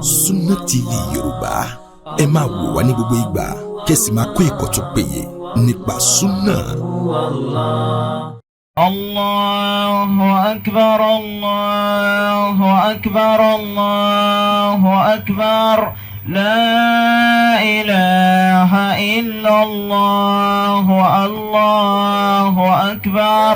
Sunna TV Yorùbá ẹ máa wò wá ní gbogbo ìgbà kẹ́sì máa kó ẹ̀kọ́ tó péye nípa Sunna. Allahu akbar, Allahu akbar, Allahu akbar. لا إله إلا الله الله أكبر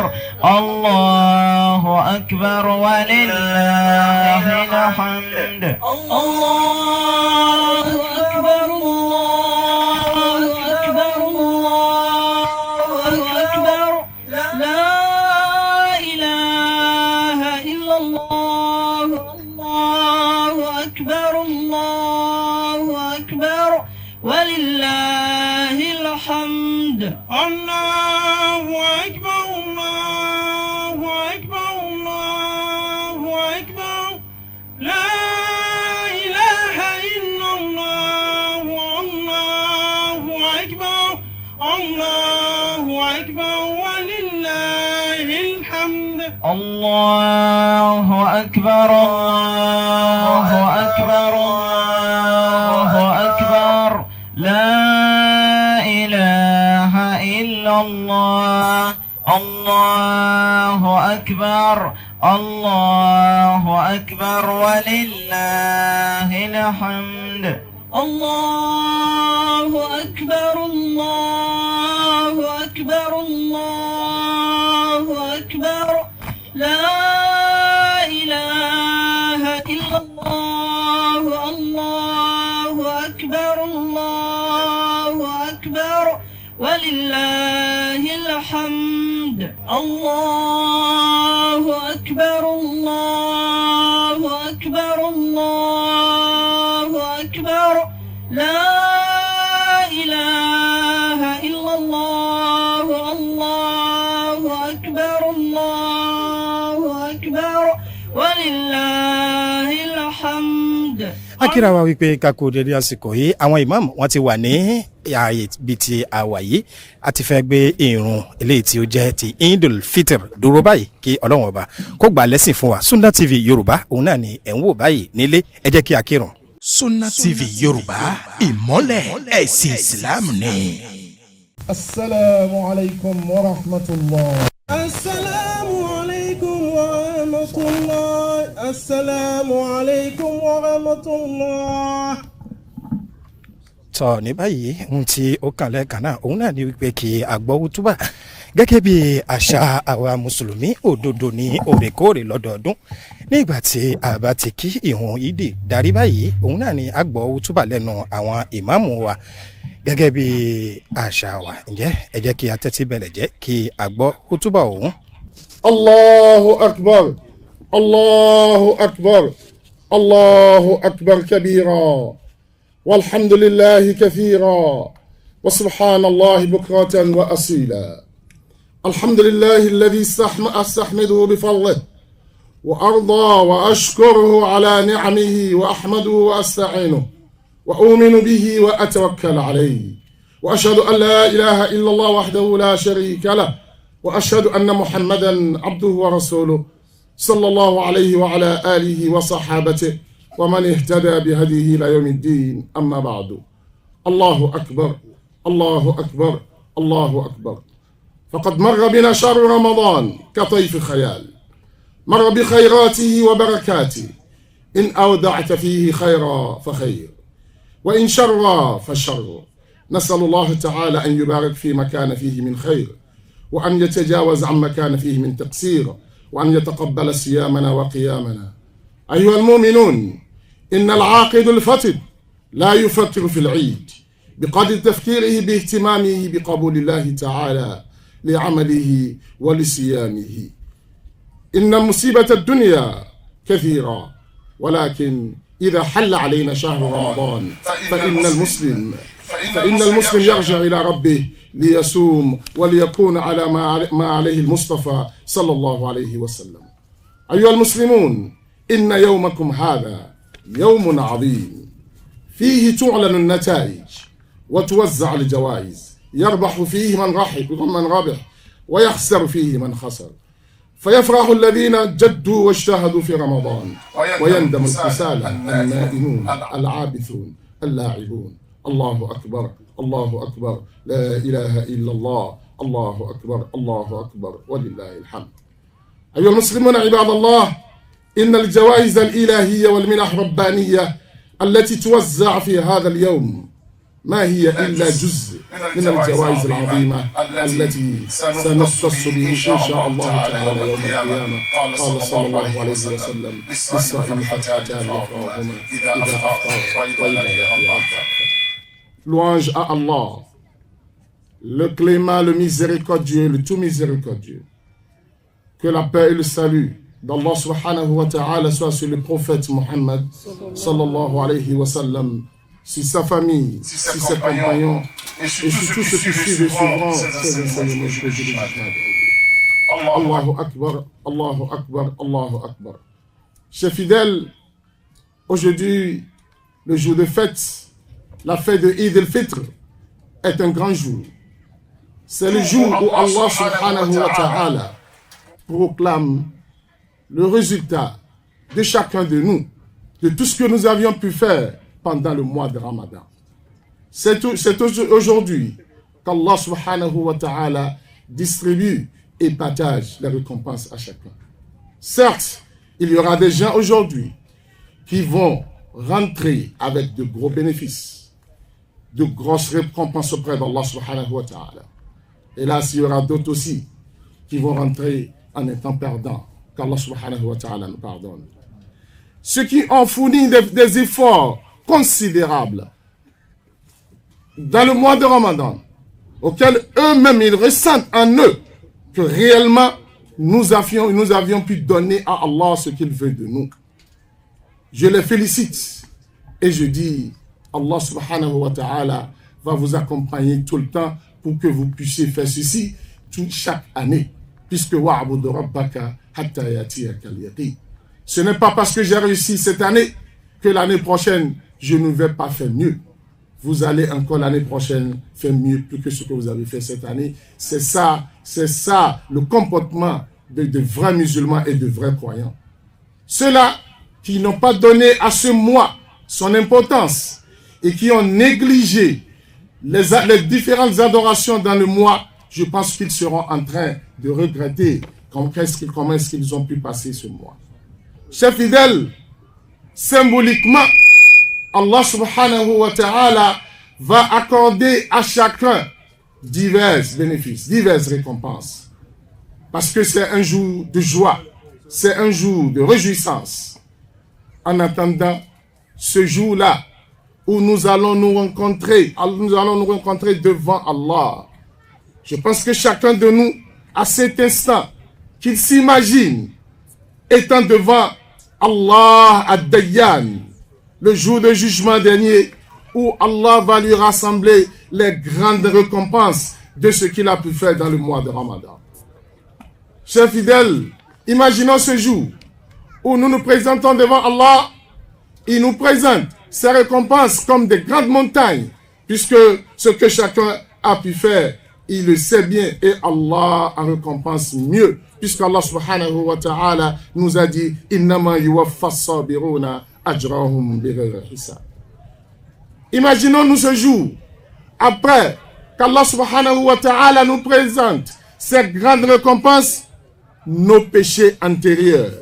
الله أكبر ولله الحمد الله أكبر الله أكبر الله أكبر لا إله إلا الله الله أكبر الله أكبر ولله الحمد الله أكبر الله أكبر الله أكبر لا إله إلا الله الله أكبر الله أكبر ولله الحمد الله أكبر الله أكبر الله أكبر لا إله إلا الله الله أكبر الله أكبر ولله الحمد الله أكبر الله أكبر الله أكبر لا إله إلا الله الله أكبر الله أكبر ولله الحمد الله أكبر الله أكبر الله أكبر لا إله إلا الله الله أكبر الله أكبر ولله الحمد. akíra wa wípé kakó dédé àsìkò yìí àwọn imam wọn ti wà ní ààyè bíi ti àwà yìí a ti fẹ́ gbé ìrun eléyìí tí ó jẹ́ ti Eidul Fitr dúró báyìí kí Ọlọ́run ọba kó gbà lẹ́sìn fún wa. Sunna TV Yorùbá òun náà ni ẹ̀ ń wò báyìí nílé ẹ jẹ́ kí a kírun. Sunna TV Yorùbá ìmọ́lẹ̀ ẹ̀sìn Islam ni. Assalamu alaikum wa rahmatullah. Assalamu alaikum wa rahmatullah. Assalamu alaikum wa rahmatullah. Tọ́ ní báyìí ohun tí ó kàn lẹ́ẹ̀kan náà òun náà ni wípé kí a gbọ́ wútúbà gẹ́gẹ́ bí àṣà àwa mùsùlùmí òdodo ní òrèkóòrè lọ́dọọdún nígbà tí a bá ti kí ìhun ìdí darí báyìí òun náà ni a gbọ́ wútúbà lẹ́nu àwọn ìmáàmù wa gẹ́gẹ́ bí àṣà wa. Ǹjẹ́ ẹ jẹ́ kí a tẹ́tí bẹ̀rẹ̀ jẹ́ kí a gbọ́ wútúbà òun. Allahu akbar, Allahu akbar, Allahu akbar kabira. والحمد لله كثيرا وسبحان الله بكرة وأصيلا. الحمد لله الذي أستحمده بفضله وأرضى وأشكره على نعمه وأحمده وأستعينه وأؤمن به وأتوكل عليه وأشهد أن لا إله إلا الله وحده لا شريك له وأشهد أن محمدا عبده ورسوله صلى الله عليه وعلى آله وصحابته ومن اهتدى بهديه إلى يوم الدين. أما بعد. الله أكبر الله أكبر الله أكبر. فقد مر بنا شهر رمضان كطيف خيال، مر بخيراته وبركاته، إن أودعت فيه خيرا فخير وإن شرا فشر. نسأل الله تعالى أن يبارك في مكان فيه من خير وأن يتجاوز عن مكان فيه من تقصير وأن يتقبل صيامنا وقيامنا. أيها المؤمنون، إن العاقد الفتد لا يفكر في العيد بقدر تفكيره باهتمامه بقبول الله تعالى لعمله ولصيامه. إن مصيبة الدنيا كثيرة، ولكن إذا حل علينا شهر رمضان فإن المسلم يرجع إلى ربه ليصوم وليكون على ما عليه المصطفى صلى الله عليه وسلم. أيها المسلمون، إن يومكم هذا يوم عظيم فيه تعلن النتائج وتوزع الجوائز، يربح فيه من ربح ويخسر فيه من خسر. فيفرح الذين جدوا واجتهدوا في رمضان ويندم الكسالى النائمون العابثون اللاعبون. الله أكبر الله أكبر لا إله إلا الله الله أكبر الله أكبر ولله الحمد. أيها المسلمون عباد الله، إن الجوائز الإلهية والمنح الربانية التي توزع في هذا اليوم ما هي إلا جزء من الجوائز العظيمة التي سنختص به إن شاء الله تعالى يوم القيامة. قال صلى الله عليه وسلم: للصائم فتحتان يفرحهما إذا أفطر وإذا أفطر. Louange à Allah, le clément, le miséricordieux, le tout miséricordieux. Que la paix et le salut d'Allah subhanahu wa ta'ala soit sur le prophète Muhammad sallallahu alayhi wa sallam, sur sa famille, sur ses compagnons et sur tous ceux qui suivent et suivront ces enseignements que je vous Allahu Akbar, Allahu Akbar, Allahu Akbar. Chers fidèles, aujourd'hui, le jour de fête, la fête de Eid al-Fitr est un grand jour. C'est le jour où Allah subhanahu wa ta'ala proclame le résultat de chacun de nous, de tout ce que nous avions pu faire pendant le mois de Ramadan. C'est aujourd'hui qu'Allah subhanahu wa ta'ala distribue et partage les récompenses à chacun. Certes, il y aura des gens aujourd'hui qui vont rentrer avec de gros bénéfices, de grosses récompenses auprès d'Allah subhanahu wa ta'ala. Et là, il y aura d'autres aussi qui vont rentrer en étant perdants, qu'Allah subhanahu wa ta'ala nous pardonne. Ceux qui ont fourni des efforts considérables dans le mois de Ramadan, auxquels eux-mêmes ils ressentent en eux que réellement nous avions pu donner à Allah ce qu'il veut de nous. Je les félicite et je dis, Allah subhanahu wa ta'ala va vous accompagner tout le temps pour que vous puissiez faire ceci chaque année. Puisque wa'budu rabbaka hatta yatiyaka al-yaqin. Ce n'est pas parce que j'ai réussi cette année que l'année prochaine, je ne vais pas faire mieux. Vous allez encore l'année prochaine faire mieux plus que ce que vous avez fait cette année. C'est ça le comportement de vrais musulmans et de vrais croyants. Ceux-là qui n'ont pas donné à ce mois son importance et qui ont négligé les différentes adorations dans le mois, je pense qu'ils seront en train de regretter comment est-ce qu'ils ont pu passer ce mois. Chers fidèles, symboliquement, Allah subhanahu wa ta'ala va accorder à chacun divers bénéfices, diverses récompenses. Parce que c'est un jour de joie, c'est un jour de réjouissance. En attendant ce jour-là, où nous allons nous rencontrer devant Allah. Je pense que chacun de nous, à cet instant, qu'il s'imagine étant devant Allah ad-Dayyan, le jour de jugement dernier, où Allah va lui rassembler les grandes récompenses de ce qu'il a pu faire dans le mois de Ramadan. Chers fidèles, imaginons ce jour où nous nous présentons devant Allah, il nous présente ces récompenses comme des grandes montagnes, puisque ce que chacun a pu faire, il le sait bien, et Allah en récompense mieux, puisque Allah subhanahu wa ta'ala nous a dit innama yuwaffas sabiruna ajrahum bighayri hisab. Imaginons-nous ce jour, après qu'Allah subhanahu wa ta'ala nous présente ces grandes récompenses, nos péchés antérieurs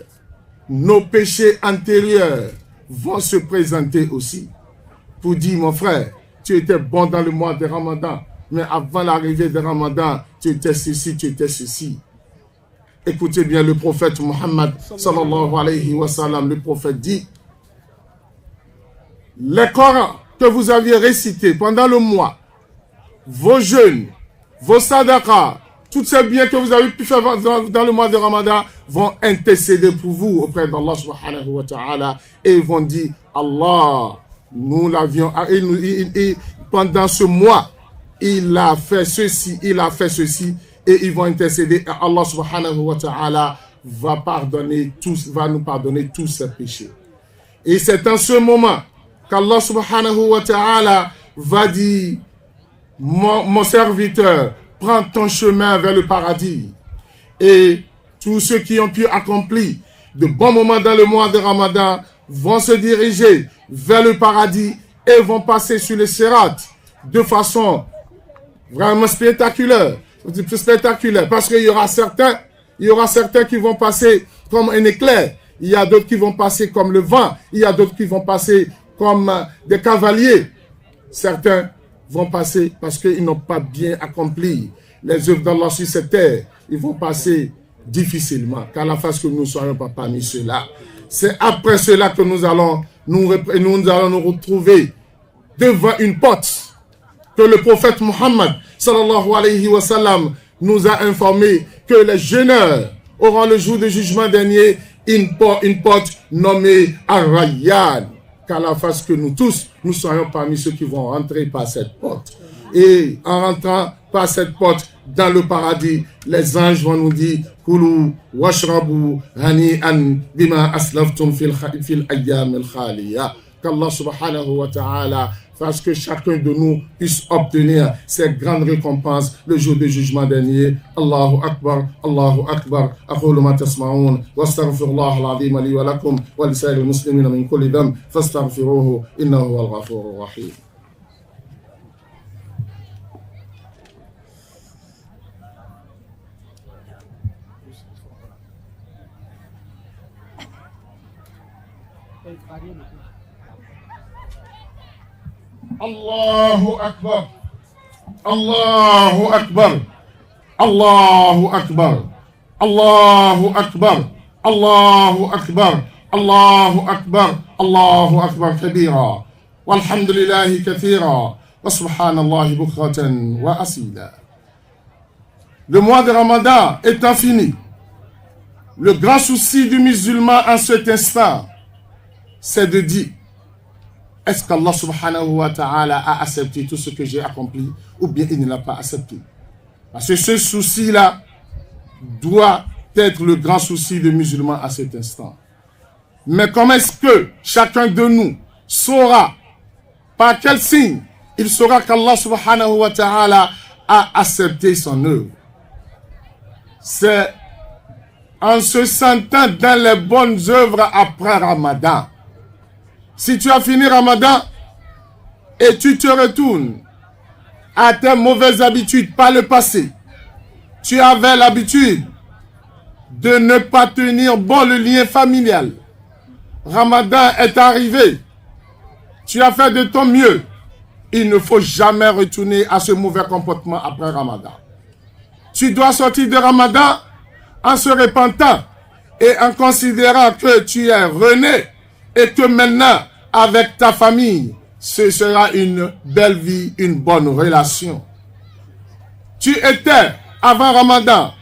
vont se présenter aussi pour dire, mon frère, tu étais bon dans le mois de Ramadan, mais avant l'arrivée de Ramadan, tu étais ceci, tu étais ceci. Écoutez bien le prophète Muhammad sallallahu alayhi wa sallam, le prophète dit, les Corans que vous aviez récités pendant le mois, vos jeûnes, vos sadaqas, tous ces biens que vous avez pu faire dans le mois de Ramadan vont intercéder pour vous auprès d'Allah subhanahu wa ta'ala et ils vont dire, Allah, nous l'avions, et pendant ce mois, il a fait ceci, et ils vont intercéder et Allah subhanahu wa ta'ala va nous pardonner tous ces péchés. Et c'est en ce moment qu'Allah subhanahu wa ta'ala va dire, mon serviteur, prends ton chemin vers le paradis. Et tous ceux qui ont pu accomplir de bons moments dans le mois de Ramadan vont se diriger vers le paradis et vont passer sur le Sirat de façon vraiment spectaculaire. Parce qu'il y aura certains qui vont passer comme un éclair. Il y a d'autres qui vont passer comme le vent. Il y a d'autres qui vont passer comme des cavaliers. Certains vont passer parce qu'ils n'ont pas bien accompli les œuvres d'Allah sur cette terre. Ils vont passer difficilement, qu'à la face que nous ne soyons pas parmi ceux-là. C'est après cela que nous allons nous retrouver devant une porte que le prophète Muhammad sallallahu alayhi wa sallam nous a informé que les jeûneurs auront le jour du jugement dernier une porte nommée Ar-Rayyan, qu'à la face que nous tous, nous soyons parmi ceux qui vont rentrer par cette porte. Et en rentrant par cette porte dans le paradis, les anges vont nous dire Kulu washrabu hani'an bima aslaftum fil ayyam al-khaliya. Qu'Allah subhanahu wa ta'ala fasse que chacun de nous puisse obtenir ces grandes récompenses le jour du jugement dernier. Allahu Akbar, Allahu Akbar. Aqulu ma tasma'un wa astaghfirullah al-azim li wa lakum wa lisa'il muslimina min kulli dhanb fastaghfiruhu innahu huwal ghafurur rahim. Allahu Akbar, Allahu Akbar, Allahu Akbar, Allahu Akbar, Allahu Akbar, Allahu Akbar, Allahu Akbar kabira, walhamdulillahi kathira, wa subhanallahi bukratan wa asila. Le mois de Ramadan est infini. Le grand souci du musulman en cet instant, c'est de dire, est-ce qu'Allah subhanahu wa ta'ala a accepté tout ce que j'ai accompli ou bien il ne l'a pas accepté? Parce que ce souci-là doit être le grand souci du musulman à cet instant. Mais comment est-ce que chacun de nous saura, par quel signe il saura qu'Allah subhanahu wa ta'ala a accepté son œuvre? C'est en se sentant dans les bonnes œuvres après Ramadan. Si tu as fini Ramadan et tu te retournes à tes mauvaises habitudes par le passé, tu avais l'habitude de ne pas tenir bon le lien familial. Ramadan est arrivé. Tu as fait de ton mieux. Il ne faut jamais retourner à ce mauvais comportement après Ramadan. Tu dois sortir de Ramadan en se repentant et en considérant que tu es rené et que maintenant, avec ta famille, ce sera une belle vie, une bonne relation. Tu étais, avant Ramadan,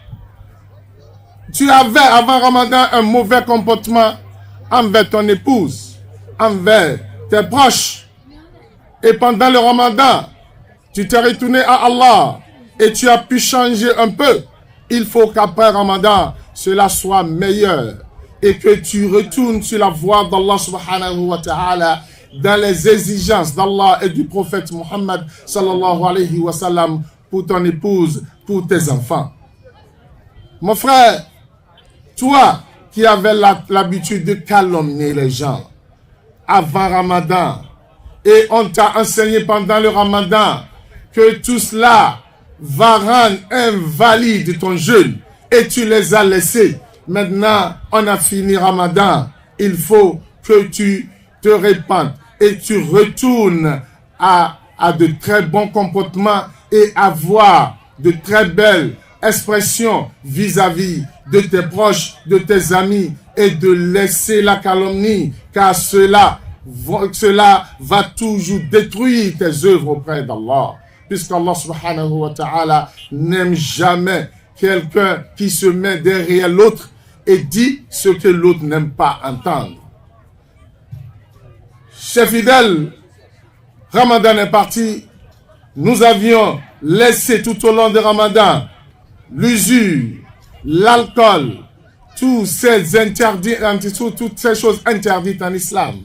tu avais avant Ramadan un mauvais comportement envers ton épouse, envers tes proches. Et pendant le Ramadan, tu t'es retourné à Allah et tu as pu changer un peu. Il faut qu'après Ramadan, cela soit meilleur et que tu retournes sur la voie d'Allah subhanahu wa ta'ala dans les exigences d'Allah et du prophète Muhammad sallallahu alayhi wa sallam pour ton épouse, pour tes enfants. Mon frère, toi qui avais l'habitude de calomnier les gens avant Ramadan et on t'a enseigné pendant le Ramadan que tout cela va rendre invalide ton jeûne et tu les as laissés. Maintenant, on a fini Ramadan. Il faut que tu te répandes et tu retournes à de très bons comportements et avoir de très belles expressions vis-à-vis de tes proches, de tes amis et de laisser la calomnie, car cela va toujours détruire tes œuvres auprès d'Allah. Puisqu'Allah subhanahu wa ta'ala n'aime jamais quelqu'un qui se met derrière l'autre et dit ce que l'autre n'aime pas entendre. Chers fidèles, Ramadan est parti. Nous avions laissé tout au long de Ramadan l'usure, l'alcool, toutes ces choses interdites en islam.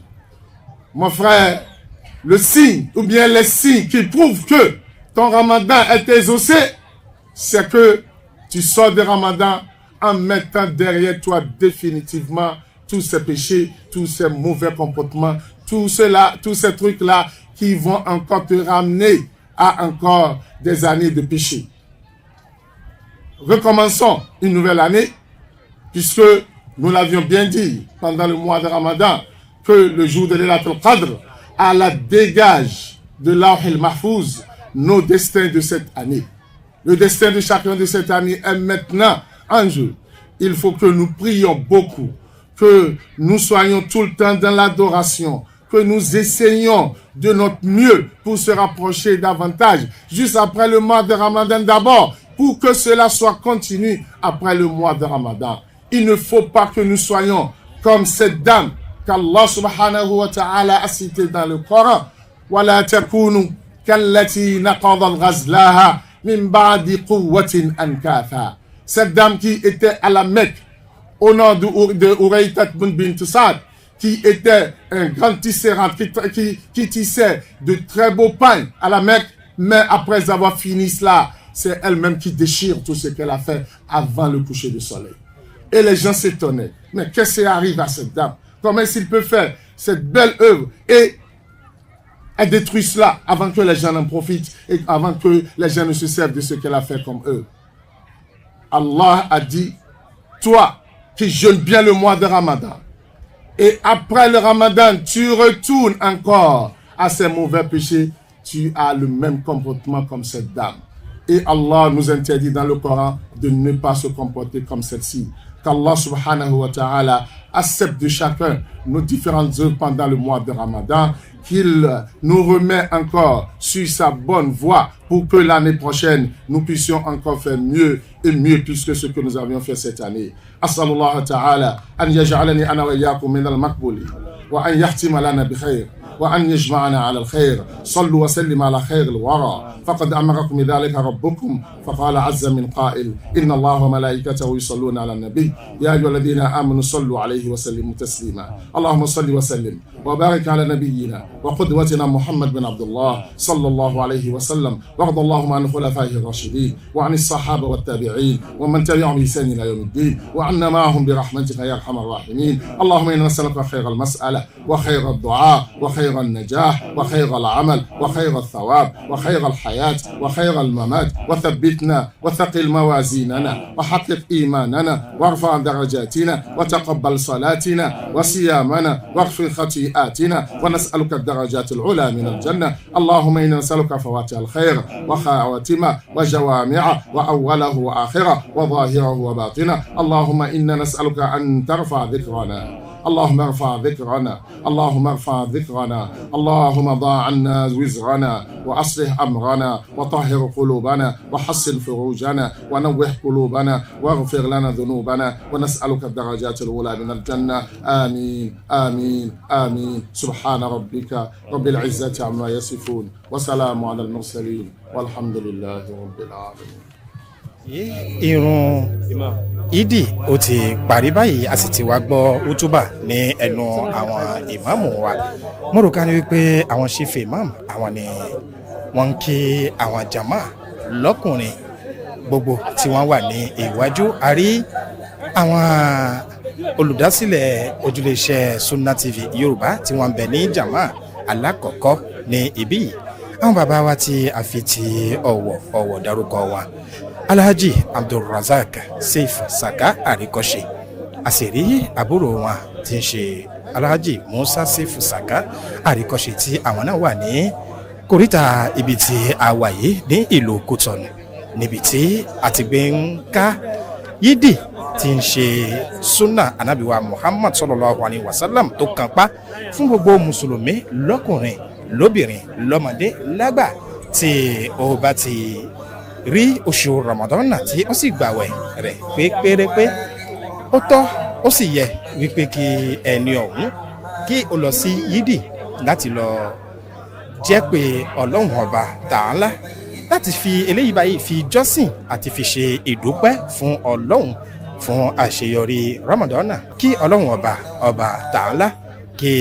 Mon frère, le signe ou bien les signes qui prouvent que ton Ramadan est exaucé, c'est que tu sors de Ramadan en mettant derrière toi définitivement tous ces péchés, tous ces mauvais comportements, tous ces trucs-là qui vont encore te ramener à encore des années de péché. Recommençons une nouvelle année, puisque nous l'avions bien dit pendant le mois de Ramadan, que le jour de Laylatul Qadr, Allah dégage de Lawh al-Mahfouz nos destins de cette année. Le destin de chacun de cette année est maintenant en jeu. Il faut que nous prions beaucoup, que nous soyons tout le temps dans l'adoration, que nous essayions de notre mieux pour se rapprocher davantage, juste après le mois de Ramadan d'abord, pour que cela soit continu après le mois de Ramadan. Il ne faut pas que nous soyons comme cette dame qu'Allah subhanahu wa ta'ala a citée dans le Coran. وَلَا تَكُونُوا كَالَّتِي نَقَضَتْ غَزْلَهَا مِنْ بَعْدِ قُوَّةٍ أَنْكَاثًا. Cette dame qui était à la Mecque, au nom de Uraytat bint Saad, qui était un grand tisserand, qui tissait de très beaux pains à la Mecque, mais après avoir fini cela, c'est elle-même qui déchire tout ce qu'elle a fait avant le coucher du soleil. Et les gens s'étonnaient. Mais qu'est-ce qui arrive à cette dame? Comment est-ce qu'il peut faire cette belle œuvre et elle détruit cela avant que les gens en profitent et avant que les gens ne se servent de ce qu'elle a fait comme eux? Allah a dit, toi qui jeûnes bien le mois de Ramadan, et après le Ramadan, tu retournes encore à ces mauvais péchés, tu as le même comportement comme cette dame. Et Allah nous interdit dans le Coran de ne pas se comporter comme celle-ci. Qu'Allah subhanahu wa ta'ala accepte de chacun nos différentes œuvres pendant le mois de Ramadan, qu'il nous remet encore sur sa bonne voie pour que l'année prochaine, nous puissions encore faire mieux et mieux plus que ce que nous avions fait cette année. As'alullah ta'ala an yaj'alani ana wa iyyakum min al-maqbuli wa an yahtima lana bi khair وأن يجمعنا على الخير. صلوا وسلم على خير الورى فقد أمركم بذلك ربكم فقال عز من قائل إن الله وملائكته يصلون على النبي يا أيها الذين آمنوا صلوا عليه وسلموا تسليما. اللهم صل وسلم وبارك على نبينا وقدوتنا محمد بن عبد الله صلى الله عليه وسلم وارض اللهم عن خلفائه الراشدين وعن الصحابة والتابعين ومن تبعهم بإحسان إلى يوم الدين وعنا معهم برحمتك يا أرحم الراحمين. اللهم إنا نسألك خير المسألة وخير الدعاء وخير النجاح وخير العمل وخير الثواب وخير الحياة وخير الممات وثبتنا وثقل موازيننا وحقق إيماننا وارفع درجاتنا وتقبل صلاتنا وصيامنا واغفر خطيئاتنا ونسألك الدرجات العلى من الجنة. اللهم إنا نسألك فواتح الخير وخواتمه وجوامعه وأوله وآخره وظاهره وباطنه. اللهم إنا نسألك أن ترفع ذكرنا. اللهم ارفع ذكرنا. اللهم ارفع ذكرنا. اللهم ضاع عنا وزرنا وأصلح أمرنا وطهر قلوبنا وحسن فروجنا ونوح قلوبنا واغفر لنا ذنوبنا ونسألك الدرجات الأولى من الجنة. آمين آمين آمين. سبحان ربك رب العزة عما يصفون وسلام على المرسلين والحمد لله رب العالمين. Irun ìdí ó ti parí báyìí, a sì ti wá gbọ́ útúbà ní ẹnu àwọn ìmáàmù wa. Mo rò ká ní wípé àwọn ṣífì ìmáàmù àwọn ni wọ́n ń kí àwọn jàmá lọ́kùnrin gbogbo tí wọ́n wà ní ìwájú. A rí àwọn olùdásílẹ̀ ojúléeṣẹ́ Sunna TV Yorùbá tí wọ́n ń bẹ ní jàmá alákọ̀ọ́kọ́ ní ibí yìí. Àwọn bàbá wa tí a fi ti ọ̀wọ̀ dárúkọ wa, Alhaji Abdulrazak Seif Saka Àríkọ́ṣe, a sì rí àbúrò wọn tí ń ṣe Alhaji Musa Seif Saka Àríkọ́ṣe tí àwọn náà wà ní kòríta ibi tí a wà yìí ní ìlú Kútọ̀nù, níbi tí a ti gbé ń ká yídì tí ń ṣe sunna anabiwa Muhammad sallallahu alaihi wasallam tó kan pa fún gbogbo mùsùlùmí lọ́kùnrin lóbìnrin lọ́mọdé lágbà tí ó bá ti rí oṣù Ramadan tí ó sì gbàwẹ̀ rẹ̀ pé pérépé. Ó tọ́ ó sì yẹ wípé kí ẹni ọ̀hún kí ó lọ sí yídì láti lọ jẹ́ pé Ọlọ́run ọba Ta'ala láti fi eléyìí báyìí fi jọ́sìn àti fi ṣe ìdúpẹ́ fún Ọlọ́run fún àṣeyọrí Ramadan, kí Ọlọ́run ọba Ta'ala kí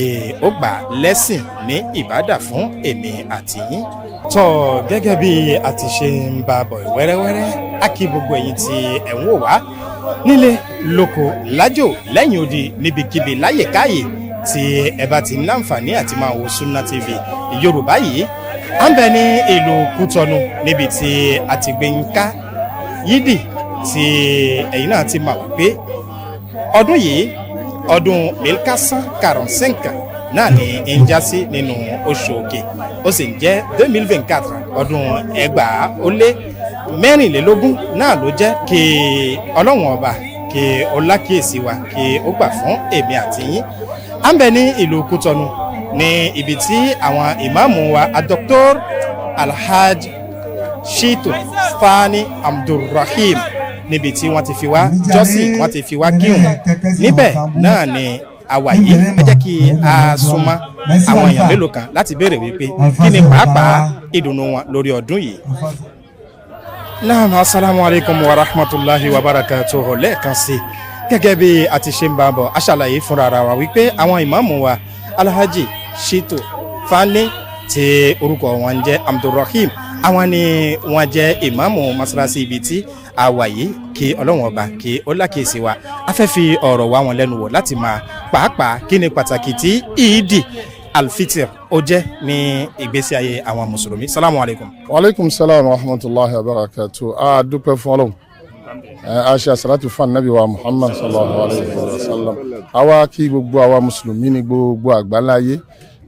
ó gbà lẹ́sìn ní ìbádà fún èmi àti yín. Tọ́ gẹ́gẹ́ bí a ti ṣe ń bá bọ̀ wẹ́rẹ́wẹ́rẹ́, a kí gbogbo ẹ̀yin tí ẹ̀ ń wò wá nílé lóko lájò lẹ́yìn odi níbikíbi láyèkáyè tí ẹ bá ti ń láǹfààní àti máa wo Sunna TV Yorùbá yìí à ń bẹ ní ìlú Kútọ́nù níbi tí a ti gbé ń ká yídì tí ẹ̀yin náà ti máa wí pé ọdún yìí ọdún 1445 náà ni ń já sí nínú oṣù òkè ó sì ń jẹ́ 2024 ọdún 2024 náà ló jẹ́ kí ọlọ́run ọba kí ó lákìyèsí wa kí ó gbà fún èmi àti yín à ń bẹ ní ìlú Kútọ́nù ní ibi tí àwọn ìmáàmù wa Dr. Alhaj Shitu Fani Abdulrahim níbi tí wọ́n ti fi wá jọ́sìn wọ́n ti fi wá kírun níbẹ̀ náà ni àwa yìí ẹ jẹ́ kí a súnmọ́ àwọn èèyàn mélòó kan láti béèrè wípé kí ni pàápàá ìdùnnú wọn lórí ọdún yìí. Naam, assalamu alaikum wa rahmatullahi wa barakatuhu lẹ́ẹ̀kan sí gẹ́gẹ́ bí a ti ṣe ń bá bọ̀ a ṣàlàyé fúnra ara wa wípé àwọn ìmáàmù wa Alhaji Shitu Fani tí orúkọ wọn ń jẹ́ Abdulrahim àwọn ni wọ́n jẹ́ ìmáàmù masalasi ibi tí a wà yìí kí ọlọ́run ọba kí ó lákèsí wa a fẹ́ fi ọ̀rọ̀ wá wọn lẹ́nu wò láti máa pàápàá kí ni pàtàkì tí ìdí alfitir ó jẹ́ ní ìgbésí ayé àwọn mùsùlùmí. Salamu alaikum. Wa alaikum salam wa rahmatullahi wa barakatuh. A dúpẹ́ fún ọlọ́run a ṣe àsàlátù fún Ànábì wa Muhammad sallallahu alaihi wa sallam. Àwa kí gbogbo àwa mùsùlùmí ní gbogbo àgbáláyé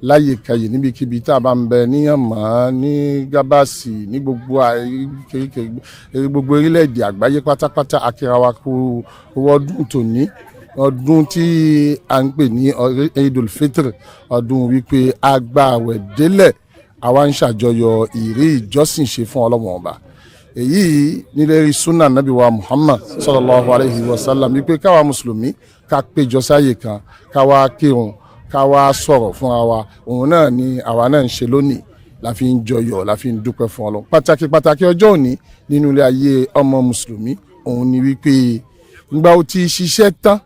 láyè kayè níbikíbi tá a bá ń bẹ níyànmọ́ ní gábàsì ní gbogbo orílẹ̀-èdè àgbáyé pátápátá akíra wa kú ọdún tòní ọdún tí a ń pè ní Eidul Fitr ọdún wípé agbáwẹ̀ délẹ̀ àwa ń ṣàjọyọ̀ ìrí ìjọsìn ṣe fún Ọlọ́run Ọba èyí nílérí sunna nabi wa Muhammad sallallahu alayhi wa sallam wípé káwa mùsùlùmí ká péjọ sáyè kan káwa kírun ká wá sọ̀rọ̀ fúnra wa òun náà ni àwa náà ń ṣe lónìí la fi ń jọyọ̀ la fi ń dúpẹ́ fún Ọlọ́run pàtàkì ọjọ́ òní nínú ilé ayé ọmọ mùsùlùmí òun ni wípé ńgbà ó ti ṣiṣẹ́ tán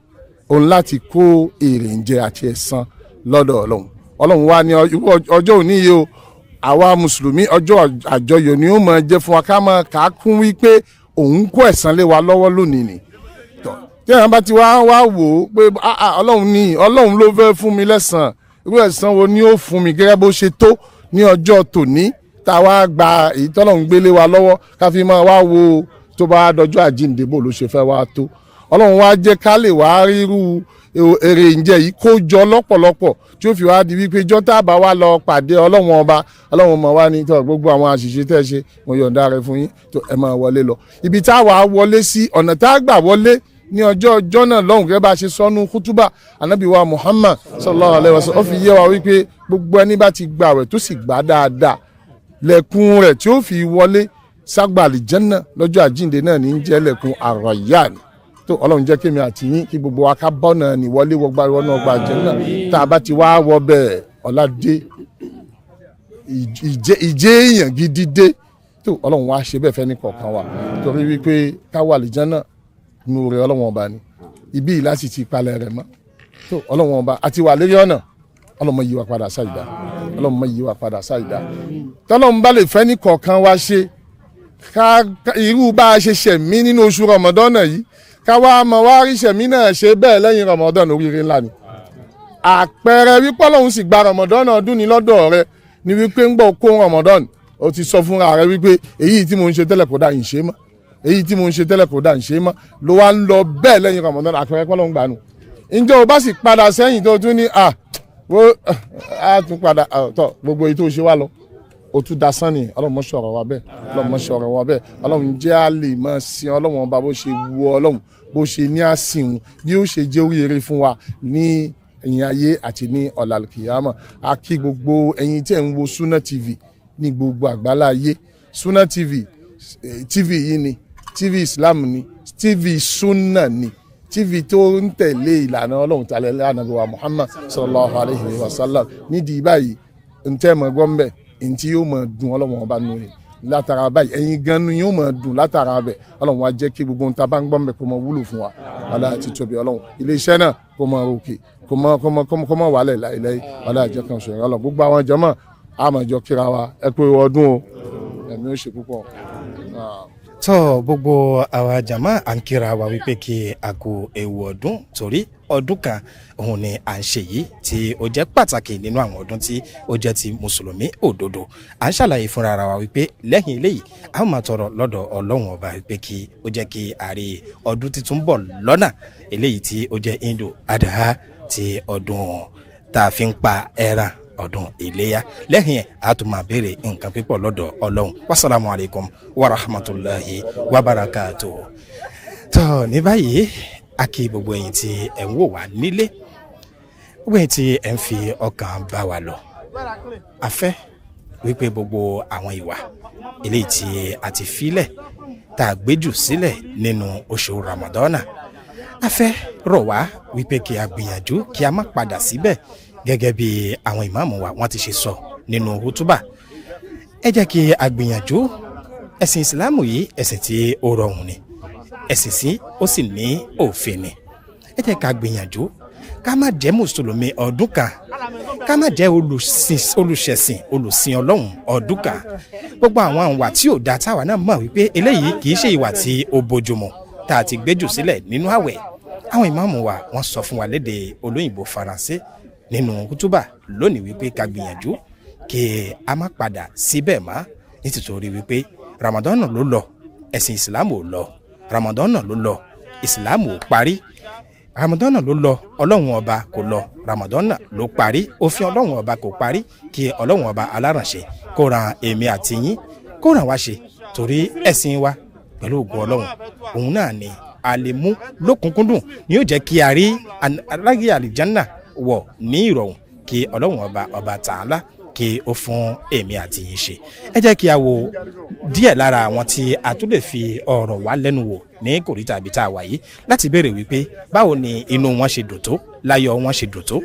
òun láti kó èrè ń jẹ àti ẹ̀san lọ́dọ̀ Ọlọ́run wá ní ọjọ́ òní yìí o àwa mùsùlùmí ọjọ́ àjọyọ̀ ni ó máa jẹ́ fún wa ká máa kà á kún wípé òun kó ẹ̀san lé wa lọ́wọ́ lónìí ni tí àwọn bá ti wá wò ó pé ọlọ́run ló fẹ́ fún mi lẹ́san irú ẹ̀san wo ni ó fún mi gẹ́gẹ́ bó ṣe tó ní ọjọ́ tòní tá a wá gba èyí tọ́lọ́run gbélé wa lọ́wọ́ ká fi máa wá wo tó bá dọjọ́ àjíǹde bò ló ṣe fẹ́ wá tó ọlọ́run wá jẹ́ ká lè wá rírú èrè ǹjẹ́ yìí kó jọ lọ́pọ̀lọpọ̀ tí ó fi wá di wípé jọ́ tá a bá wá lọ pàdé ọlọ́run ọba ọlọ́run mọ̀ wá ní tọ́ gbogbo àwọn àṣìṣe tẹ́ ṣe mo yọ̀ǹda rẹ̀ fún yín tó ẹ máa wọlé lọ ibi tá a wà wọlé sí ọ̀nà tá a gbà wọlé ní ọjọ́ náà lọ́hùn gẹ́gẹ́ bá a ṣe sọ́nù kútúbà Ànábì wa Muhammad sallallahu alaihi wasallam ó fi yé wa wípé gbogbo ẹni bá ti gbà rẹ̀ tó sì gbà dáadáa lẹ́kùn rẹ̀ tí ó fi wọlé ságbà àlìjẹ́nà lọ́jọ́ àjíǹde náà ní jẹ́ lẹ́kùn Ar-Rayyan tó ọlọ́run jẹ́ kémi àti yín kí gbogbo wa ká bọ́ náà ní wọlé wọgbà wọnú ọgbà àjẹ́nà tá a bá ti wá wọ bẹ́ẹ̀ ọ̀làdé ìjẹ́ èèyàn gidi dé tó ọlọ́run wá ṣe bẹ́ẹ̀ fẹ́ ní kọ̀ọ̀kan wa torí wípé káwà àlìjẹ́nà nù rẹ̀ ọlọ́run ọba ni ibi yìí láti ti palẹ̀ rẹ̀ mọ́ tó ọlọ́run ọba àti wà lérí ọ̀nà ọlọ́run yí wa padà sáìdá ọlọ́run yí wa padà sáìdá tọ́lọ́run bá lè fẹ́ ní kọ̀ọ̀kan wa ṣe irú bá a ṣe ṣẹ̀mí nínú oṣù rọmọdọ́nà yìí káwa mọ̀ wá rí ṣẹ̀mí náà ṣe bẹ́ẹ̀ lẹ́yìn rọmọdọ́nà oríire ńlá ni àpẹẹrẹ wípé ọlọ́run sì gba rọmọdọ́nà ọdún ní lọ́dọ̀ rẹ ni wípé ń gbọ́ kó rọmọdọ́nà ó ti sọ fúnra rẹ wípé èyí tí mo ń ṣe tẹ́lẹ̀ kó dà yín ṣe mọ́ èyí tí mo ń ṣe tẹ́lẹ̀ kó dà ń ṣe mọ́ ló wá ń lọ bẹ́ẹ̀ lẹ́yìn rọmọdọ́nà àpẹẹrẹ pọ́lọ́ ń gbà nù ǹjẹ́ o bá sì padà sẹ́yìn tó tún ní tún padà tọ́ gbogbo èyí tó ṣe wá lọ o tún dasán ni ọlọ́run mọ́ sọ̀rọ̀ wa bẹ́ẹ̀ ọlọ́run mọ́ sọ̀rọ̀ wa bẹ́ẹ̀ ọlọ́run jẹ́ a lè máa sin ọlọ́run ọba bó ṣe wu ọlọ́run bó ṣe ní àsìn bí ó ṣe jẹ́ oríire fún wa ní ẹ̀yìn ayé àti ní ọ̀làlùkìyàmọ̀ a kí gbogbo ẹ̀yin tí ẹ̀ ń wo Sunna TV ní gbogbo àgbálá ayé Sunna TV yìí ni TV Islam ni TV Sunna ni TV tó ń tẹ̀lé ìlànà ọlọ́run tàlẹ́ Ànábì wa Muhammad sallallahu alayhi wa sallam nídìí báyìí ntẹ́ mọ̀ gbọ́mbẹ́ ntí yóò mọ̀ dùn ọlọ́run ọba nù rẹ̀ látara báyìí ẹ̀yin gan ni yóò mọ̀ dùn látara bẹ̀ ọlọ́run wa jẹ́ kí gbogbo nta bá ń gbọ́mbẹ́ kó mọ̀ wúlò fún wa wàlá àti tóbi ọlọ́run iléeṣẹ́ náà kó mọ̀ òkè kó mọ̀ wàlẹ̀ láìláì wàlá àjẹ́ kan ṣòro ọlọ́run gbogbo àwọn jàmáà àmọ̀jọ kíra wa ẹ pé ọdún o ẹ̀mí ó ṣe púpọ̀. tó gbogbo àwa jàmá à ń kíra wa wípé kí a kú ewu ọdún torí ọdún kan òun ni à ń ṣe yìí tí ó jẹ́ pàtàkì nínú àwọn ọdún tí ó jẹ́ ti mùsùlùmí òdodo à ń ṣàlàyé fúnra ara wa wípé lẹ́yìn eléyìí a ó máa tọrọ lọ́dọ̀ ọlọ́run ọba wípé kí ó jẹ́ kí a rí ọdún tuntun bọ̀ lọ́nà eléyìí tí ó jẹ́ Eid al-Adha ti ọdún tá a fi ń pa ẹran ọdún iléyá lẹ́yìn ẹ̀ a tún máa béèrè nǹkan pípọ̀ lọ́dọ̀ ọlọ́run wasalaamu alaykum wa rahmatulahi wa barakatuh. tó ní báyìí a kí gbogbo ẹ̀yin tí ẹ̀ ń wò wá nílé gbogbo ẹ̀yin tí ẹ̀ ń fi ọkàn bá wa lọ a fẹ́ wípé gbogbo àwọn ìwà eléyìí tí a ti filẹ̀ tá a gbéjù sílẹ̀ nínú oṣù Ramadana a fẹ́ rọ̀ wá wípé kí a gbìyànjú kí a má padà síbẹ̀ gẹ́gẹ́ bí àwọn ìmáàmù wa wọ́n ti ṣe sọ nínú hútúbà ẹ jẹ́ kí a gbìyànjú ẹ̀sìn ìsìlámù yìí ẹ̀sìn tí ó rọrùn ni ẹ̀sìn sí ó sì ní òfin ni ẹ jẹ́ ká gbìyànjú ká má jẹ́ mùsùlùmí ọdún kan ká má jẹ́ olùṣẹ̀sìn olùsìn ọlọ́run ọdún kan gbogbo àwọn ìwà tí ò dáa táwa náà mọ̀ wípé eléyìí kì í ṣe ìwà tí ó bójúmu tá a ti gbéjù sílẹ̀ nínú àwẹ̀ àwọn ìmáàmù wa wọ́n sọ fún wa lédè olóyìnbó faransé nínú kútúbà lónìí wípé ká gbìyànjú kí a má padà síbẹ̀ mọ́ nítorí wípé Ramadan ló lọ ẹ̀sìn ìsìlámù ò lọ Ramadan ló lọ ìsìlámù ò parí Ramadan ló lọ ọlọ́run ọba kò lọ Ramadan ló parí òfin ọlọ́run ọba kò parí kí ọlọ́run ọba alárànṣe kó ran èmi àti yín kó ràn wá ṣe torí ẹ̀sìn wa pẹ̀lú ògùn ọlọ́run òun náà ni a lè mú lókùnkúndùn ni yóò jẹ́ kí a rí alágé àlìjánà wọ̀ ní ìrọ̀rùn kí ọlọ́run ọba tààlà kí ó fún èmi àti yín ṣe ẹ jẹ́ kí a wo díẹ̀ lára àwọn tí a tún lè fi ọ̀rọ̀ wá lẹ́nu wò ní kòríta ibi tá a wà yìí láti béèrè wípé báwo ni inú wọn ṣe dùn tó láyọ̀ wọn ṣe dùn tó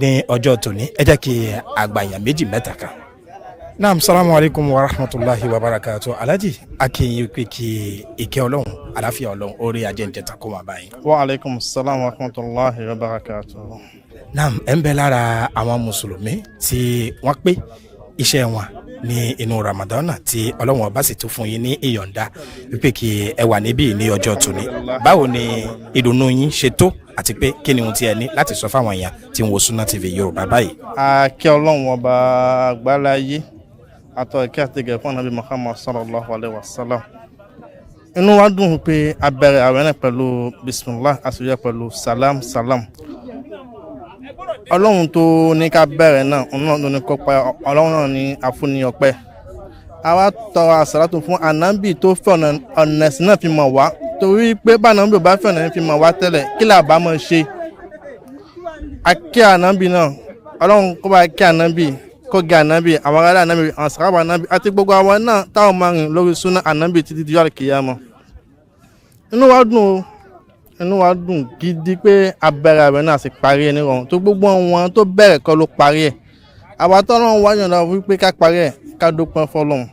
ní ọjọ́ tòní ẹ jẹ́ kí àgbàyàn méjì mẹ́ta kan. naam salamu alaykum wa rahmatulahi wa barakatuh alhaji akinyi pé kí ìkẹ́ ọlọ́run àlàáfíà ọlọ́run orí ajẹ́njẹta kó máa báyìí. wa aleykum salaam wa rahmatulahi wa barakatuh. naam ẹ̀ ń bẹ lára àwọn mùsùlùmí tí wọ́n pé iṣẹ́ wọn ní inú Ramadana tí ọlọ́run ọba sì tún fún yín ní ìyọ̀ǹda wípé kí ẹ wà níbí ní ọjọ́ tòní báwo ni ìdùnnú yín ṣe tó àti pé kí ni ohun tí ẹ ní láti sọ fáwọn èèyàn tí ń wo Sunna TV Yorùbá báyìí. akẹ́ ọlọ́run ọba àgbáláyé àtọ̀ ìkẹ́ àtẹ̀gẹ̀ fún Ànábì Muhammad sallallahu alayhi wa sallam inú wa dùn pé a bẹ̀rẹ̀ àwẹ̀ náà pẹ̀lú bismillah àṣeyẹ pẹ̀lú salam ọlọ́run tó ní ká bẹ̀rẹ̀ náà ọlọ́run tó ní kó pa ọlọ́run náà ní àfúnni ọpẹ́ àwa tọrọ àsàlátù fún ànábì tó fẹ́ ọ̀nà ẹ̀sìn náà fi mọ̀ wá torí pé bá ànábì ò bá fẹ́ ọ̀nà ẹ̀sìn fi mọ̀ wá tẹ́lẹ̀ kí là bá mọ̀ ṣe akẹ́ ànábì náà ọlọ́run kó bá kẹ́ ànábì kó gẹ ànábì àwọn ará ànábì àwọn sàrábà ànábì àti gbogbo àwọn náà táwọn máa rìn lórí súnà ànábì títí di ọjọ́ àkíyàmọ̀ inú wa dùn gidi pé abẹ́rẹ́ rẹ̀ náà sì parí ẹni rọrùn tó gbogbo wọn tó bẹ̀rẹ̀ kọ́ ló parí ẹ̀ àwa tọ́lọ́run wáyàn náà wípé ká parí ẹ̀ ká dópin fọlọ́run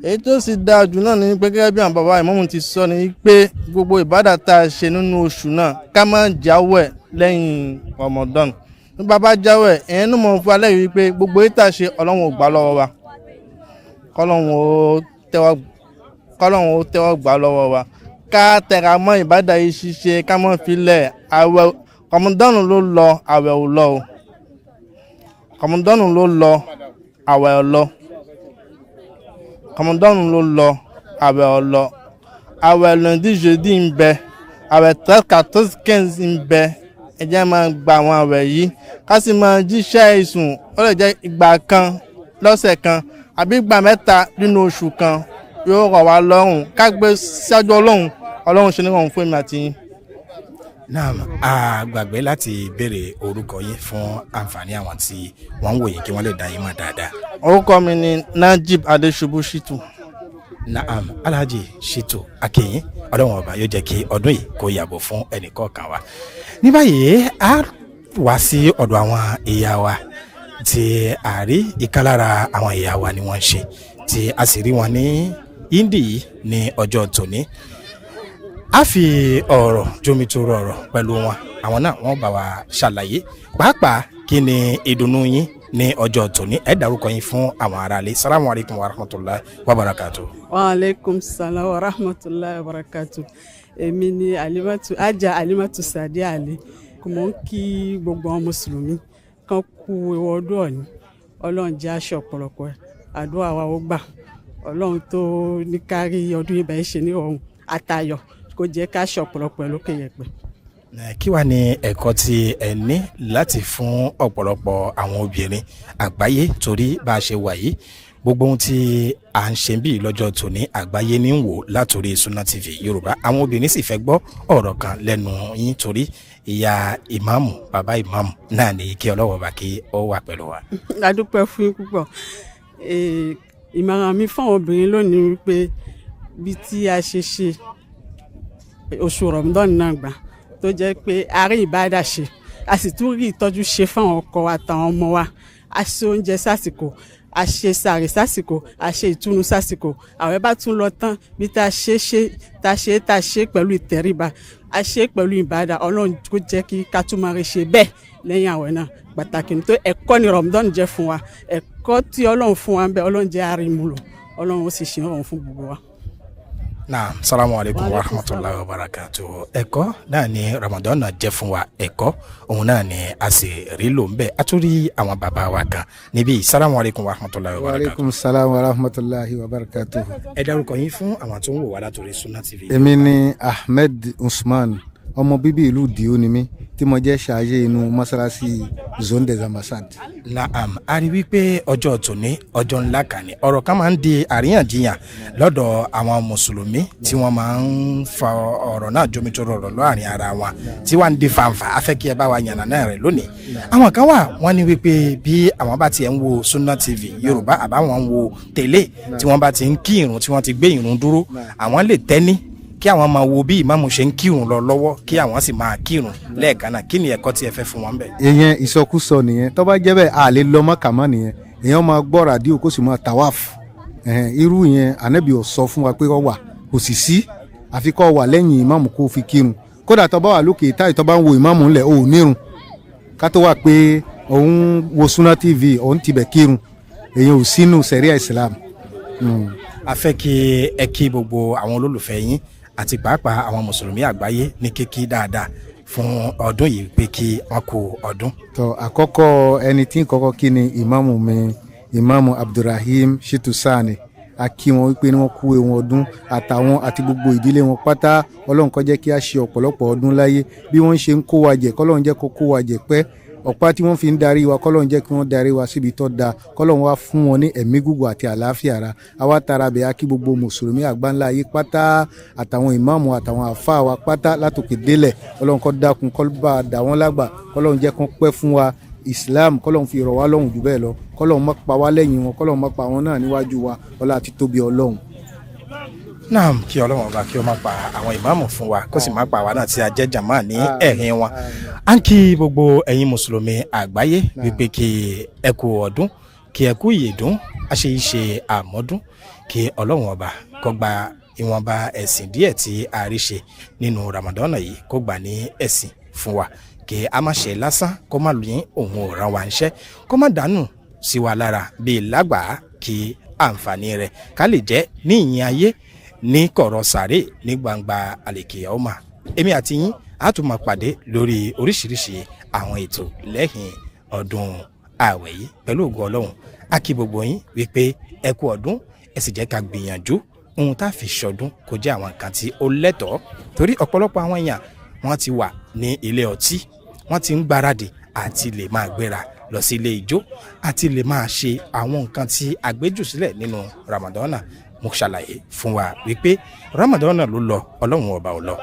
èyí tó sì dáa jù náà ni pé gẹ́gẹ́ bí àwọn bàbá ìmáàmù ti sọ ni pé gbogbo ìbádà tá a ṣe nínú oṣù náà ká má jáwẹ̀ lẹ́yìn Ramadan ní bàbá jáwẹ̀ ẹ̀yẹn ní mọ̀ fún alẹ́ yìí pé gbogbo èyí tá a ṣe ọlọ́run ò gbà lọ́wọ́ wa kọ́lọ́run ó tẹ́wọ́ gbà lọ́wọ́ wa ká tẹra mọ́ ìbádà yìí ṣíṣe ká mọ́ filẹ̀ àwẹ̀ Ramadan ló lọ àwẹ̀ ò lọ o Ramadan ló lọ àwẹ̀ ò lọ Ramadan ló lọ àwẹ̀ ò lọ àwẹ̀ lundi jeudi ń bẹ àwẹ̀ 13 14 15 ń bẹ ẹ jẹ́ máa gba àwọn àwẹ̀ yìí ká sì máa jíṣẹ́ ìsùn ó lè jẹ́ ìgbà kan lọ́sẹ̀ kan àbí ìgbà mẹ́ta nínú oṣù kan yóò rọ̀ wá lọ́rùn ká gbé ṣáájú ọlọ́run ṣe ní rọrùn fún èmi àti yín. naam a gbàgbé láti béèrè orúkọ yín fún àǹfààní àwọn tí wọ́n ń wòye kí wọ́n lè dá yín mọ̀ dáadáa. orúkọ mi ni Najib Adéṣubú Shitu. naam Alhaji Shitu akínyìn ọlọ́run ọba yóò jẹ́ kí ọdún yìí kó yàgò fún ẹnìkọ̀ọ̀kan wa. ní báyìí a wá sí ọ̀dọ̀ àwọn ìyá wa tí a rí ìkan lára àwọn ìyá wa ni wọ́n ń ṣe tí a sì rí wọn ní Indi yìí ní ọjọ́ tòní a fi ọ̀rọ̀ jomitoro ọ̀rọ̀ pẹ̀lú wọn àwọn náà wọ́n bá wa ṣàlàyé pàápàá kí ni ìdùnnú yín ní ọjọ́ tòní ẹ dárúkọ yín fún àwọn aráalé. Salamu alaykum wa rahmatulahi wa barakatu. Wa alaikum salam wa rahmatulahi wa barakatu. Èmi ni Ajá Alimatu Sadiya Ali. Mo ń kí gbogbo àwọn mùsùlùmí kan kú ọdún òní. Ọlọ́run jẹ́ aṣọ ọ̀pọ̀lọpọ̀ àdúrà wa ó gbà. Ọlọ́run tó ní kárí ọdún ibà ṣe ní ọ̀hún àtayọ̀ kó jẹ́ ká aṣọ ọ̀pọ̀lọpọ̀ lókè yẹ̀pẹ̀. Kí wàá ní ẹ̀kọ́ tí ẹ ní láti fún ọ̀pọ̀lọpọ̀ àwọn obìnrin àgbáyé torí bá a ṣe wà yìí gbogbo ohun tí à ń ṣe bí lọ́jọ́ tòní àgbáyé ní wò látòrí Sunna TV Yorùbá àwọn obìnrin sì fẹ́ gbọ́ ọ̀rọ̀ kan lẹ́nu yín torí ìyá ìmáàmù bàbá ìmáàmù náà ní kí ọlọ́wọ́ bá kí ó wà pẹ̀lú wa. A dúpẹ́ fún yín púpọ̀. Ìmọ̀ràn mi fún àwọn obìnrin lónìí wípé bí tí a ṣe oṣù Ramadan náà gbà tó jẹ́ pé a rí ìbádà ṣe a sì tún rí ìtọ́jú ṣe fáwọn ọkọ wa àtàwọn ọmọ wa a ṣe oúnjẹ sásìkò a ṣe sàrè sásìkò a ṣe ìtúnu sásìkò àwẹ̀ bá tún lọ tán bí tá a ṣe pẹ̀lú ìtẹríba a ṣe pẹ̀lú ìbádà Ọlọ́run kó jẹ́ kí ká tún máa rí ṣe bẹ́ẹ̀ lẹ́yìn àwẹ̀ náà pàtàkì nítorí ẹ̀kọ́ ni Ramadan jẹ́ fún wa ẹ̀kọ́ tí Ọlọ́run fún wa ń bẹ Ọlọ́run jẹ́ àrímúlò Ọlọ́run ó sì ṣe ọ̀run fún gbogbo wa. Naam, salamu alaykum wa rahmatulahi wa barakatuh. Ẹ̀kọ́ náà ni Ramadan náà jẹ́ fún wa ẹ̀kọ́ òun náà ni a sì rí lò ń bẹ a tún rí àwọn bàbá wa kan níbí. Salamu alaykum wa rahmatulahi wa barakatuh. Wa alaykum salam wa rahmatulahi wa barakatuh. Ẹ dárúkọ yín fún àwọn tó ń wò wá látòrí Sunna TV. Èmi ni Ahmed Usman ọmọ bíbí ìlú Dio ni mí tí mo jẹ́ ṣáájú inú mọ́sálásí Zone des Ambassades. Naam, a rí wípé ọjọ́ tòní ọjọ́ ńlá kan ni ọ̀rọ̀ kan máa ń di àríyànjiyàn lọ́dọ̀ àwọn mùsùlùmí tí wọ́n máa ń fa ọ̀rọ̀ náà jomitoro ọ̀rọ̀ láàrin ara wọn tí wọ́n ń di fanfa afẹ́ kí ẹ bá wa yànnà náà rẹ̀ lónìí. Àwọn kan wà wọ́n ní wípé bí àwọn bá tiẹ̀ ń wo Sunna TV Yorùbá àbáwọn ń wo tẹ̀lé tí wọ́n bá ti ń kí ìrun tí wọ́n ti gbé ìrun dúró àwọn lè tẹ́ni kí àwọn máa wo bí ìmáàmù ṣe ń kírun lọ lọ́wọ́ kí àwọn sì máa kírun lẹ́ẹ̀kan náà kí ni ẹ̀kọ́ tí ẹ fẹ́ fún wọn bẹ́ẹ̀. Ìyẹn ìsọkúsọ nìyẹn tó bá jẹ́ bẹ́ẹ̀ a lè lọ Mákà mọ́ nìyẹn èèyàn máa gbọ́ ràdíò kó sì máa tàwáf irú yẹn Ànábì ò sọ fún wa pé ó wà kò sì sí àfi kó wà lẹ́yìn ìmáàmù kó fi kírun kódà tó bá wà lókè táyì tó bá ń wo ìmáàmù ńlẹ̀ ò nírun ká tó wà pé òun wo Sunna TV òun tibẹ̀ kírun èèyàn ò sínú sẹ̀ríà Islam. A fẹ́ kí ẹ kí gbogbo àwọn olólùfẹ́ yín àti pàápàá àwọn mùsùlùmí àgbáyé ní kíkí dáadáa fún ọdún yìí pé kí wọ́n kú ọdún. tó àkọ́kọ́ ẹni tí ń kọ́kọ́ kí ni ìmáàmù mi ìmáàmù Abdulrahim Shitu Sani a kí wọn wípé ní wọ́n kú ewu ọdún àtàwọn àti gbogbo ìdílé wọn pátá Ọlọ́run kó jẹ́ kí a ṣe ọ̀pọ̀lọpọ̀ ọdún láyé bí wọ́n ṣe ń kó wa jẹ kọ́lọ́run jẹ́ kó kó wa jẹ pẹ́ ọ̀pá tí wọ́n fi ń darí wa kọ́lọ́run jẹ́ kí wọ́n darí wa síbi tó dáa kọ́lọ́run wá fún wọn ní ẹ̀mí gígùn àti àlàáfíà ara àwa tara bẹ̀ kí gbogbo mùsùlùmí àgbáńlá ayé pátá àtàwọn ìmáàmù àtàwọn àfáà wa pátá látòkè délẹ̀ Ọlọ́run kó dákun kó bá dà wọ́n lágbà kọ́lọ́run jẹ́ kó pẹ́ fún wa Islam kọ́lọ́run fi rọ̀ wá lọ́rùn jù bẹ́ẹ̀ lọ kọ́lọ́run má pa wá lẹ́yìn wọn kọ́lọ́run má pa wọn náà níwájú wa ọlá àti tóbi Ọlọ́run. Naam, kí Ọlọ́run ọba kí ó má pa àwọn ìmáàmù fún wa kó sì má pa àwa náà tí a jẹ́ jàmáà ní ẹ̀rín wọn. À ń kí gbogbo ẹ̀yin mùsùlùmí àgbáyé wípé kí ẹ kú ọdún kí ẹ kú ìyèdún àṣeyíṣe àmọ́dún kí Ọlọ́run ọba kó gba ìwọ̀nba ẹ̀sìn díẹ̀ tí a rí ṣe nínú Ramadan yìí kó gbà ní ẹ̀sìn fún wa kí a má ṣe lásán kó má lóyún òun ò ràn wá níṣẹ́ kó má dànù sí wa lára bíi lágbàá kí àǹfààní rẹ̀ ká lè jẹ́ ní ìyìn ayé ní kọ̀rọ̀ sàré ní gbangba àlèkè ọmọ èmi àti yín a tún máa pàdé lórí oríṣiríṣi àwọn ètò lẹ́yìn ọdún ààwẹ̀ yìí pẹ̀lú ògo Ọlọ́run a kí gbogbo yín wípé ẹ kú ọdún ẹ sì jẹ́ ká gbìyànjú ohun tá a fi ṣọdún kó jẹ́ àwọn nǹkan tí ó lẹ́tọ̀ọ́ torí ọ̀pọ̀lọpọ̀ àwọn èèyàn wọ́n ti wà ní ilé ọtí wọ́n ti ń gbáradì àti lè máa gbéra lọ sí ilé ijó àti lè máa ṣe àwọn nǹkan tí a gbé jù sílẹ̀ nínú Ramadan mo ṣàlàyé fún wa wípé Ramadan ló lọ Ọlọ́run ọba ò lọ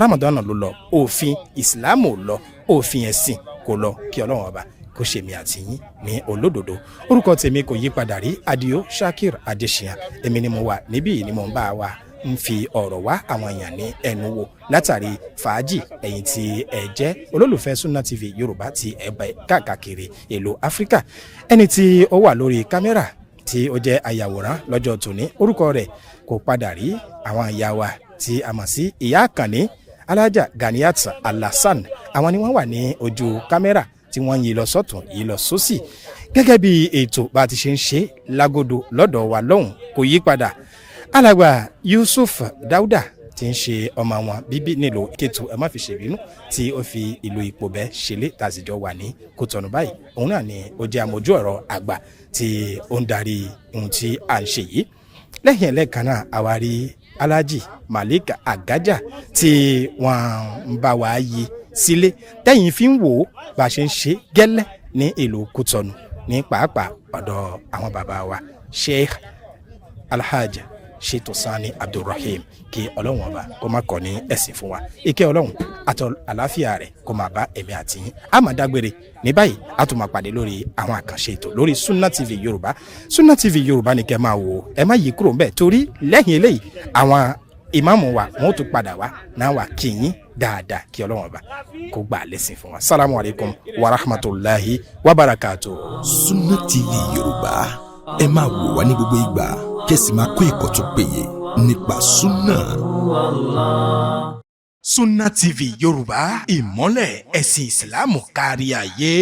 Ramadan ló lọ òfin Islam ò lọ òfin ẹ̀sìn kò lọ kí Ọlọ́run ọba kó ṣe mi àti yín ní olódodo orúkọ tèmi kò yí padà rí Adio Shakir Adesina èmi ni mo wà níbí ni mo ń bá wa ń fi ọ̀rọ̀ wá àwọn èèyàn ní ẹnu wò látàrí fàájì ẹ̀yin tí ẹ jẹ́ olólùfẹ́ Sunna TV Yorùbá tí ẹ bẹ káàkiri ìlú Áfíríkà ẹni tí ó wà lórí kámẹ́rà tí ó jẹ́ ayàwòrán lọ́jọ́ tòní orúkọ rẹ̀ kò padà rí àwọn ìyá wa tí a mọ̀ sí ìyá àkànní Alájà Ganiat Alhassan àwọn ni wọ́n wà ní ojú kámẹ́rà tí wọ́n yí lọ sọ́tún yí lọ sósì gẹ́gẹ́ bí ètò bá ti ṣe ń ṣe lágodo lọ́dọ̀ wa lọ́hùn kò yí padà alàgbà Yusuf Dauda tí ń ṣe ọmọ wọn bíbí nílùú Kétu ẹ má fi ṣèbínú tí ó fi ìlú Ìpòbẹ́ ṣẹlẹ̀ tàṣìjọ wà ní Kòtọ̀nù báyìí òun náà ni ó jẹ́ àmójú ọ̀rọ̀ àgbà tí ó ń darí ohun tí à ń ṣe yìí lẹ́yìn ẹlẹ́kan náà àwárí Alhaji Malik Agaja tí wọ́n ń bá wa yí sílé tẹ́yìn fi ń wò ó bá a ṣe ń ṣe gẹ́lẹ́ ní ìlú Kòtọ̀nù ní pàápàá ọ̀dọ̀ àwọn bàbá wa Sheikh Alhaji Shitu Sani Abdulrahim kí ọlọ́run ọba kó má kọ́ ní ẹ̀sìn fún wa ìkẹ́ ọlọ́run àtọ àlàáfíà rẹ̀ kó máa bá ẹ̀mí àti yín a máa dágbére ní báyìí a tún máa pàdé lórí àwọn àkànṣe ètò lórí Sunna TV Yorùbá Sunna TV Yorùbá ni kẹ́ máa wò ẹ má yí kúrò ńbẹ̀ torí lẹ́yìn eléyìí àwọn ìmáàmù wa wọn ó tún padà wá náà wà kí yín dáadáa kí ọlọ́run ọba kó gbà lẹ́sìn fún wa salamu alaykum wa rahmatulahi wa barakatuh. Sunna TV Yorùbá ẹ máa wò wá ní gbogbo ìgbà kẹ́sì máa kó ẹ̀kọ́ tó péye nípa Sunna. Sunna TV Yorùbá ìmọ́lẹ̀ ẹ̀sìn ìsìlámù kárí ayé.